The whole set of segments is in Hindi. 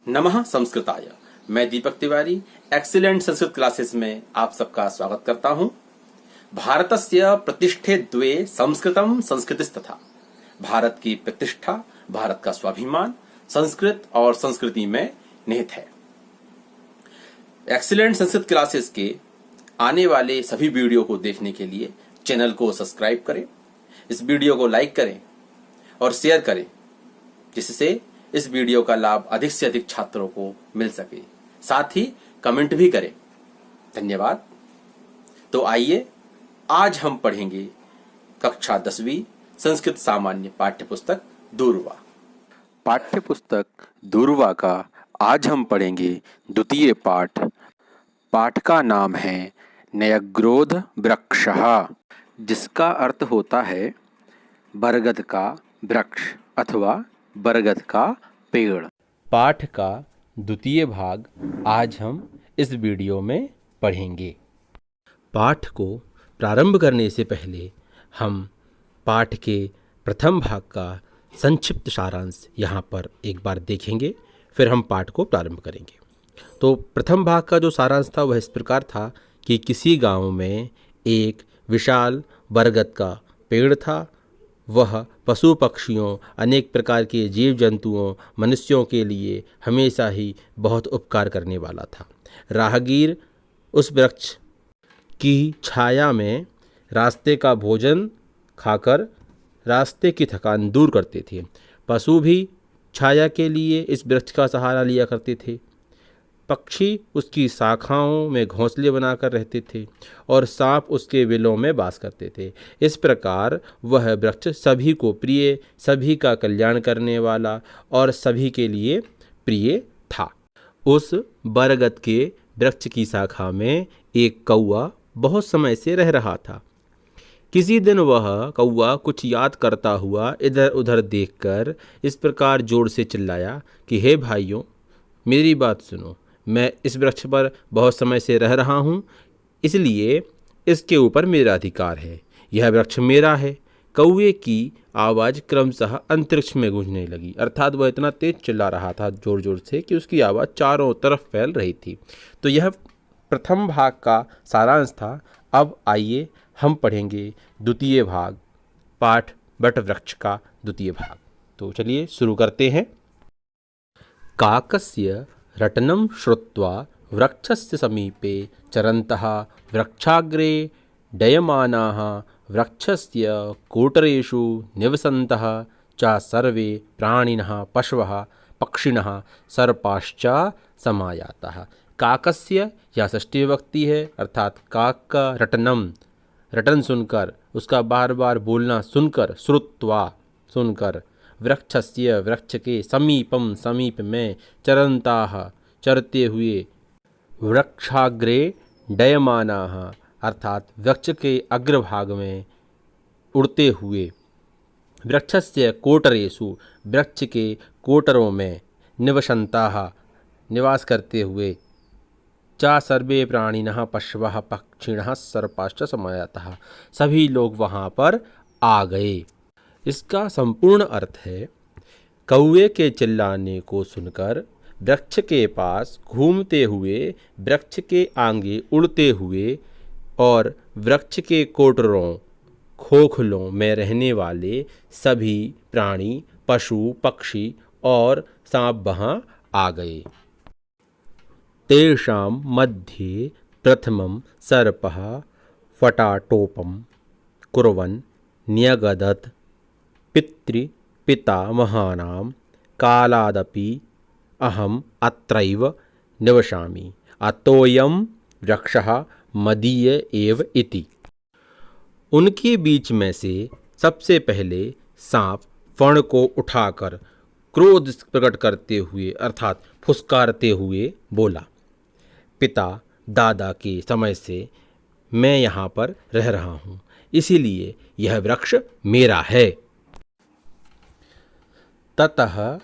नमः संस्कृताय। मैं दीपक तिवारी एक्सीलेंट संस्कृत क्लासेस में आप सबका स्वागत करता हूं। भारतस्य प्रतिष्ठे द्वे संस्कृतम संस्कृतिस्तथा। भारत की प्रतिष्ठा, भारत का स्वाभिमान संस्कृत और संस्कृति में निहित है। एक्सीलेंट संस्कृत क्लासेस के आने वाले सभी वीडियो को देखने के लिए चैनल को सब्सक्राइब करें, इस वीडियो को लाइक करें और शेयर करें, जिससे इस वीडियो का लाभ अधिक से अधिक छात्रों को मिल सके। साथ ही कमेंट भी करें। धन्यवाद। तो आइए आज हम पढ़ेंगे कक्षा 10वीं संस्कृत सामान्य पाठ्यपुस्तक दूरवा। पाठ्यपुस्तक दूरवा का आज हम पढ़ेंगे द्वितीय पाठ। पाठ का नाम है न्यग्रोध वृक्षः, जिसका अर्थ होता है बरगद का वृक्ष अथवा बरगद का पेड़। पाठ का द्वितीय भाग आज हम इस वीडियो में पढ़ेंगे। पाठ को प्रारंभ करने से पहले हम पाठ के प्रथम भाग का संक्षिप्त सारांश यहाँ पर एक बार देखेंगे, फिर हम पाठ को प्रारंभ करेंगे। तो प्रथम भाग का जो सारांश था वह इस प्रकार था कि किसी गांव में एक विशाल बरगद का पेड़ था। वह पशु पक्षियों, अनेक प्रकार के जीव जंतुओं, मनुष्यों के लिए हमेशा ही बहुत उपकार करने वाला था। राहगीर उस वृक्ष की छाया में रास्ते का भोजन खाकर रास्ते की थकान दूर करते थे। पशु भी छाया के लिए इस वृक्ष का सहारा लिया करते थे। पक्षी उसकी शाखाओं में घोंसले बनाकर रहते थे और सांप उसके बिलों में वास करते थे। इस प्रकार वह वृक्ष सभी को प्रिय, सभी का कल्याण करने वाला और सभी के लिए प्रिय था। उस बरगद के वृक्ष की शाखा में एक कौआ बहुत समय से रह रहा था। किसी दिन वह कौआ कुछ याद करता हुआ इधर उधर देखकर इस प्रकार जोर से चिल्लाया कि हे भाइयों, मेरी बात सुनो। मैं इस वृक्ष पर बहुत समय से रह रहा हूँ, इसलिए इसके ऊपर मेरा अधिकार है। यह वृक्ष मेरा है। कौवे की आवाज़ क्रमशः अंतरिक्ष में गूंजने लगी। अर्थात वह इतना तेज चिल्ला रहा था जोर जोर से कि उसकी आवाज़ चारों तरफ फैल रही थी। तो यह प्रथम भाग का सारांश था। अब आइए हम पढ़ेंगे द्वितीय भाग, पाठ बट वृक्ष का द्वितीय भाग। तो चलिए शुरू करते हैं। काकस्य रटनं श्रुत्वा वृक्षस्य समीपे चरन्तः वृक्षाग्रे डयमानाः वृक्षस्य कोटरेषु निवसन्तः च सर्वे प्राणिनः पशवः पक्षिणः सर्पाश्च समायातः। काकस्य या षष्ठी विभक्ति है, अर्थात काक का रटनम, रटन सुनकर, उसका बार बार बोलना सुनकर, श्रुत्वा सुनकर, वृक्षस्य वृक्ष के, समीपम समीप में, चरन्ताः चरते हुए, वृक्षाग्रे डयमानाः अर्थात वृक्ष के अग्रभाग में उड़ते हुए, वृक्षस्य कोटरेषु वृक्ष के कोटरों में, निवसन्ताः निवास करते हुए, चा सर्वे प्राणिनः पशवः पक्षिणः सर्पाश्च समायातः सभी लोग वहाँ पर आ गए। इसका संपूर्ण अर्थ है, कौवे के चिल्लाने को सुनकर वृक्ष के पास घूमते हुए, वृक्ष के आगे उड़ते हुए और वृक्ष के कोटरों खोखलों में रहने वाले सभी प्राणी, पशु पक्षी और सांप वहाँ आ गए। तेषां मध्ये प्रथमं सर्पः फटाटोपं कुर्वन् न्यगदत् पितृपितामहानां कालादपि अहम् अत्रैव निवसामि, अतोऽयं वृक्षः मदीय एव इति। उनके बीच में से सबसे पहले सांप फण को उठाकर क्रोध प्रकट करते हुए अर्थात फुसकारते हुए बोला, पिता दादा के समय से मैं यहाँ पर रह रहा हूँ, इसीलिए यह वृक्ष मेरा है। ततः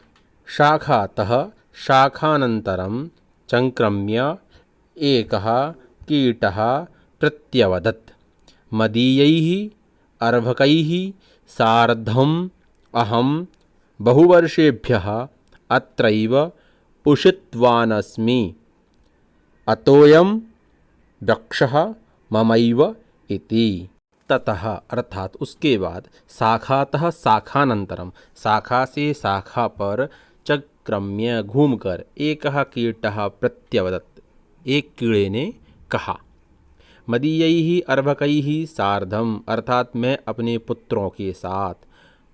शाखातः शाखानन्तरं चंक्रम्य एकः कीटः प्रत्यवदत्, मदीयैः अर्भकैः सार्धम् अहं बहुवर्षेभ्यः अत्रैव उषित्वानस्मि अतोऽयं वृक्षः ममैव इति। ततः अर्थात उसके बाद, शाखातः शाखानंतरम, शाखा से शाखा पर चक्रम्य घूमकर, एकः कीटः प्रत्यवदत्, एक कीड़े ने कहा, मदीयैः अर्भकैः सार्धम, अर्थात मैं अपने पुत्रों के साथ,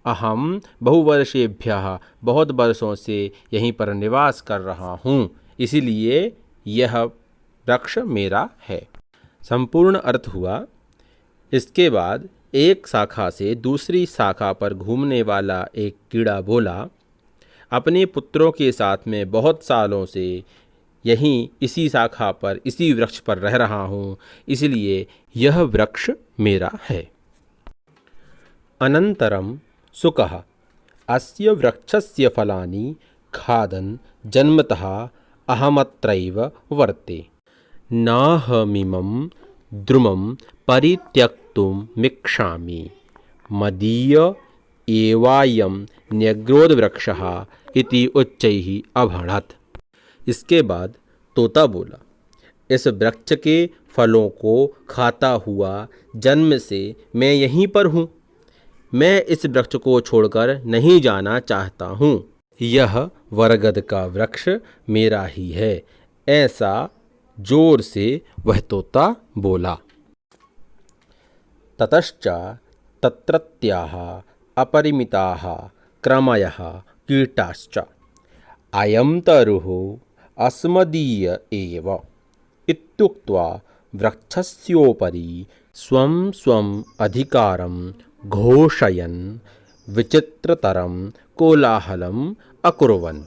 अहम बहुवर्षेभ्यः, बहुत वर्षों से यहीं पर निवास कर रहा हूँ, इसीलिए यह वृक्ष मेरा है। संपूर्ण अर्थ हुआ। इसके बाद एक शाखा से दूसरी शाखा पर घूमने वाला एक कीड़ा बोला, अपने पुत्रों के साथ में बहुत सालों से यहीं इसी शाखा पर, इसी वृक्ष पर रह रहा हूँ, इसलिए यह वृक्ष मेरा है। अनंतरम सुकः अस्य वृक्षस्य फलानि खादन् जन्मतः अहमत्रैव वर्ते, नाहमिमं द्रुमं परित्यक्तुं मिक्षामि, मदीय एवायं न्यग्रोधवृक्षः इति उच्चैः अभणत्। इसके बाद तोता बोला, इस वृक्ष के फलों को खाता हुआ जन्म से मैं यहीं पर हूँ, मैं इस वृक्ष को छोड़कर नहीं जाना चाहता हूँ, यह वरगद का वृक्ष मेरा ही है, ऐसा जोर से वह तोता बोला। ततश्च तत्रत्याः अपरिमिताः क्रमयः कीटाश्च अयं तरुः अस्मदीय एव इत्युक्त्वा वृक्षस्योपरि स्वं स्वम् अधिकारं घोषयन् विचित्रतरं कोलाहलम् अकुर्वन्।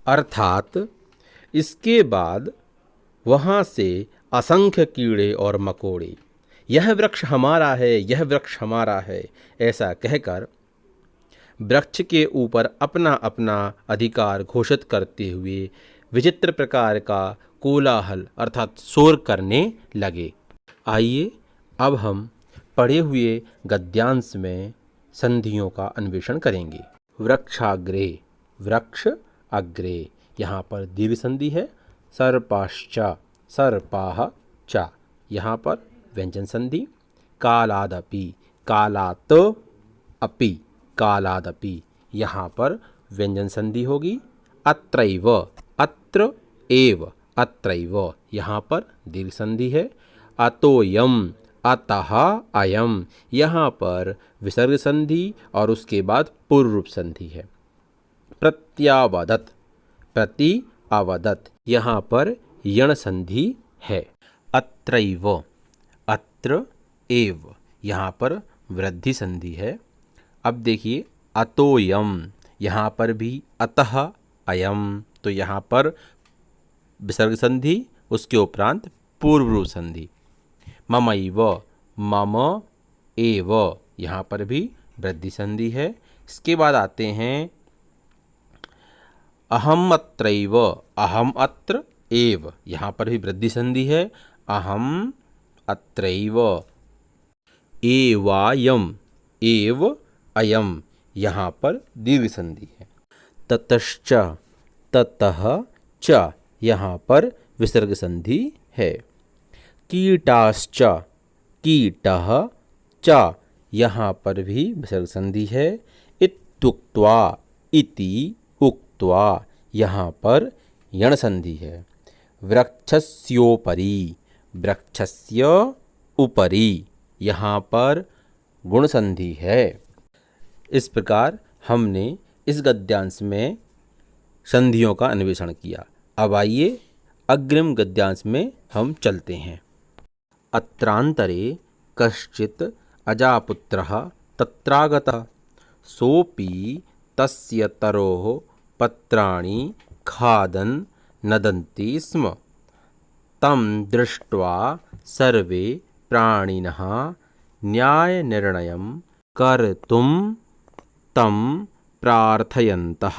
अर्थात इसके बाद वहाँ से असंख्य कीड़े और मकोड़े, यह वृक्ष हमारा है, यह वृक्ष हमारा है, ऐसा कहकर वृक्ष के ऊपर अपना अपना अधिकार घोषित करते हुए विचित्र प्रकार का कोलाहल अर्थात शोर करने लगे। आइए अब हम पढ़े हुए गद्यांश में संधियों का अन्वेषण करेंगे। वृक्षाग्रे, वृक्ष अग्रे, यहाँ पर दीर्घ संधि है। सर्पाश्च, सर्पाः च, यहाँ पर व्यंजन संधि। कालादपि, कालात् अपि, कालादपि, यहाँ पर व्यंजन संधि होगी। अत्रैव, अत्र एव, अत्रैव, यहाँ पर दीर्घ संधि है। अतोयम, अतः अयम, यहाँ पर विसर्ग संधि और उसके बाद पूर्व रूप संधि है। प्रत्यावदत्, प्रति अवदत्, यहाँ पर यण संधि है। अत्रैव, अत्र एव, यहाँ पर वृद्धि संधि है। अब देखिए अतोयम, यहाँ पर भी अतः अयम, तो यहाँ पर विसर्ग संधि, उसके उपरांत पूर्व रूप संधि। ममैव, मम एव, यहाँ पर भी वृद्धि संधि है। इसके बाद आते हैं अहम अत्रैव, अहम अत्र एव, यहाँ पर भी वृद्धि संधि है। अहम अत्रैव। एवायम, एव अयम, यहाँ पर दीर्घ संधि है। ततश्च, ततः च, यहाँ पर विसर्ग संधि है। कीटाश्च, कीटः च, यहाँ पर भी विसर्ग संधि है। इत्युक्त्वा, इति उक्त्वा, यहाँ पर यण संधि है। वृक्षस्योपरि, वृक्षस्य उपरि, यहाँ पर गुण संधि है। इस प्रकार हमने इस गद्यांश में संधियों का अन्वेषण किया। अब आइए अग्रिम गद्यांश में हम चलते हैं। अत्रांतरे कश्चित् अजापुत्रः तत्रागतः, सोऽपि तस्य तरोः पत्राणि खादन् नदन्ति स्म। तं दृष्ट्वा सर्वे प्राणिनः न्यायनिर्णयं कर्तुं तं प्रार्थयन्तः।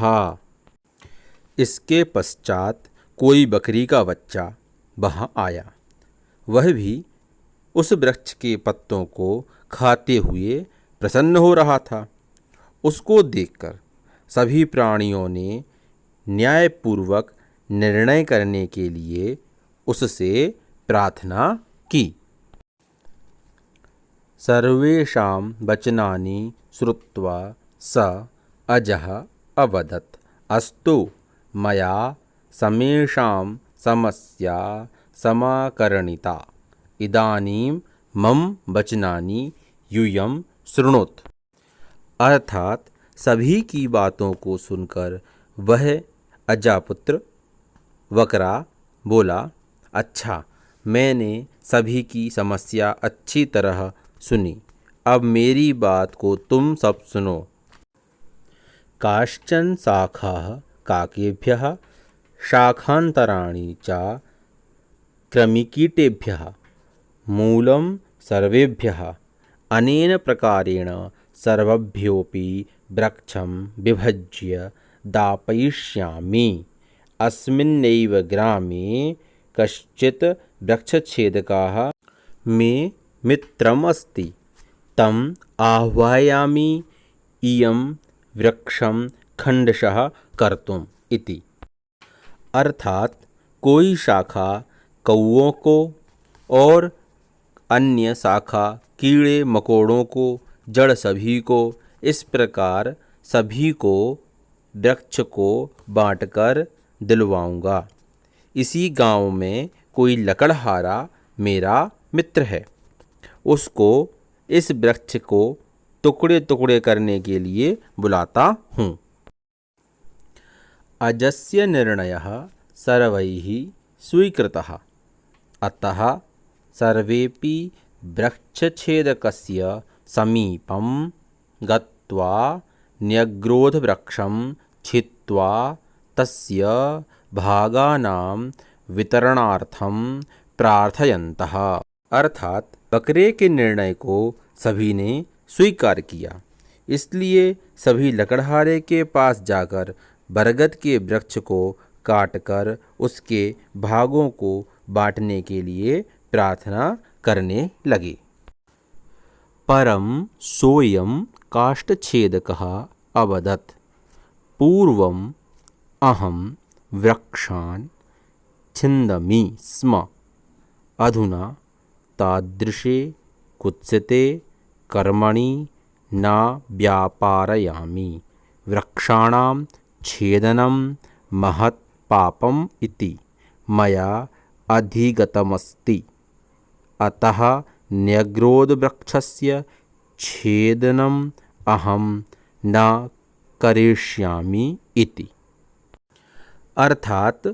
इसके पश्चात कोई बकरी का बच्चा वहाँ आया, वह भी उस वृक्ष के पत्तों को खाते हुए प्रसन्न हो रहा था। उसको देखकर सभी प्राणियों ने न्यायपूर्वक निर्णय करने के लिए उससे प्रार्थना की। सर्वेषां वचनानि श्रुत्वा स अजः अवदत्, अस्तु मया समेषां समस्या समाकर्णिता, इदानीं मम वचनानि यूयं शृणोतु। अर्थात सभी की बातों को सुनकर वह अजापुत्र वकरा बोला, अच्छा, मैंने सभी की समस्या अच्छी तरह सुनी, अब मेरी बात को तुम सब सुनो। काश्चन शाखाः काकेभ्यः शाखान्तराणि च कृमिकीटेभ्यः मूलं सर्वेभ्यः, अनेन प्रकारेण सर्वभ्योऽपि वृक्षं विभज्य दापयिष्यामि। अस्मिन्नेव ग्रामे कश्चित् वृक्षच्छेदकः मे मित्रमस्ति, तम् आह्वयामि इयं वृक्षं खण्डशः कर्तुम् इति। अर्थात कोई शाखा कौओं को और अन्य शाखा कीड़े मकोड़ों को, जड़ सभी को, इस प्रकार सभी को वृक्ष को बांटकर दिलवाऊंगा। इसी गांव में कोई लकड़हारा मेरा मित्र है, उसको इस वृक्ष को टुकड़े टुकड़े करने के लिए बुलाता हूँ। अजस्य निर्णयः सर्वैः स्वीकृतः, अतः सर्वेपि वृक्षच्छेदकस्य समीपं गत्वा न्यग्रोधवृक्षं छित्त्वा तस्य भागानां वितरणार्थं प्रार्थयन्तः। अर्थात बकरे के निर्णय को सभी ने स्वीकार किया, इसलिए सभी लकड़हारे के पास जाकर बरगद के वृक्ष को काटकर उसके भागों को बांटने के लिए प्रार्थना करने लगे। परम सोऽयं काष्ठच्छेदकः अवदत्, पूर्वम् अहं वृक्षान् छिन्दमि स्म, अधुना तादृशे कुत्सिते कर्मणि न व्यापारयामि। वृक्षाणां छेदनं महत् पापम् इति मया अधिगतमस्ति, अतः न्यग्रोधवृक्षस्य छेदनम् अहं न करिष्यामि इति। अर्थात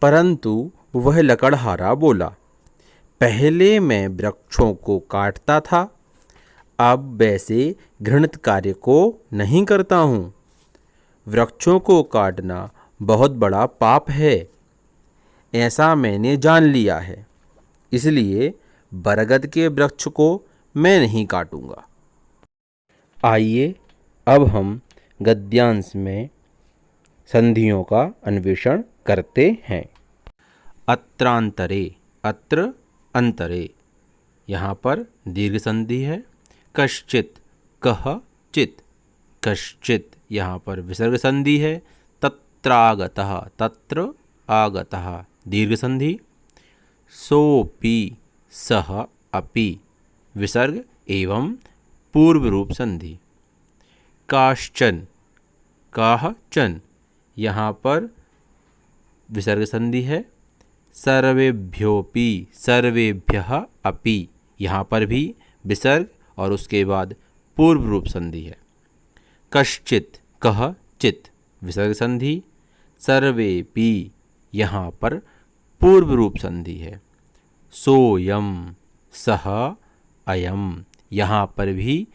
परंतु वह लकड़हारा बोला, पहले मैं वृक्षों को काटता था, अब वैसे घृणित कार्य को नहीं करता हूँ। वृक्षों को काटना बहुत बड़ा पाप है, ऐसा मैंने जान लिया है, इसलिए बरगद के वृक्ष को मैं नहीं काटूंगा। आइए अब हम गद्यांश में संधियों का अन्वेषण करते हैं। अत्रांतरे, अत्र अंतरे, यहाँ पर दीर्घ संधि है। कश्चित, कह चित, कश्चित यहाँ पर विसर्ग संधि है। तत्रागतः, तत्र आगतः दीर्घ संधि। सोपि, सह अपि विसर्ग एवं पूर्व रूप संधि। काश्चन, काहचन यहाँ पर विसर्ग संधि है। सर्वेभ्योपि, सर्वेभ्यः अपि यहाँ पर भी विसर्ग और उसके बाद पूर्व रूप संधि है। कश्चित, कह चित विसर्ग संधि। सर्वेपि यहाँ पर पूर्व रूप संधि है। सोयम, सह अयम यहाँ पर भी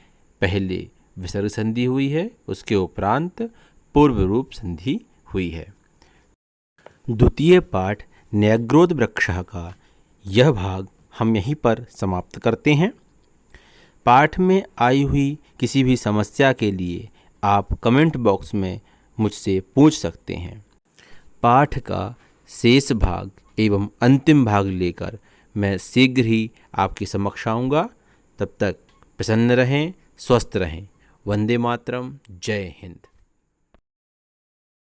पहले विसर्ग संधि हुई है, उसके उपरांत पूर्व रूप संधि हुई है। द्वितीय पाठ न्यग्रोध वृक्षः का यह भाग हम यहीं पर समाप्त करते हैं। पाठ में आई हुई किसी भी समस्या के लिए आप कमेंट बॉक्स में मुझसे पूछ सकते हैं। पाठ का शेष भाग एवं अंतिम भाग लेकर मैं शीघ्र ही आपके समक्ष आऊँगा। तब तक प्रसन्न रहें, स्वस्थ रहें। वंदे मातरम। जय हिंद।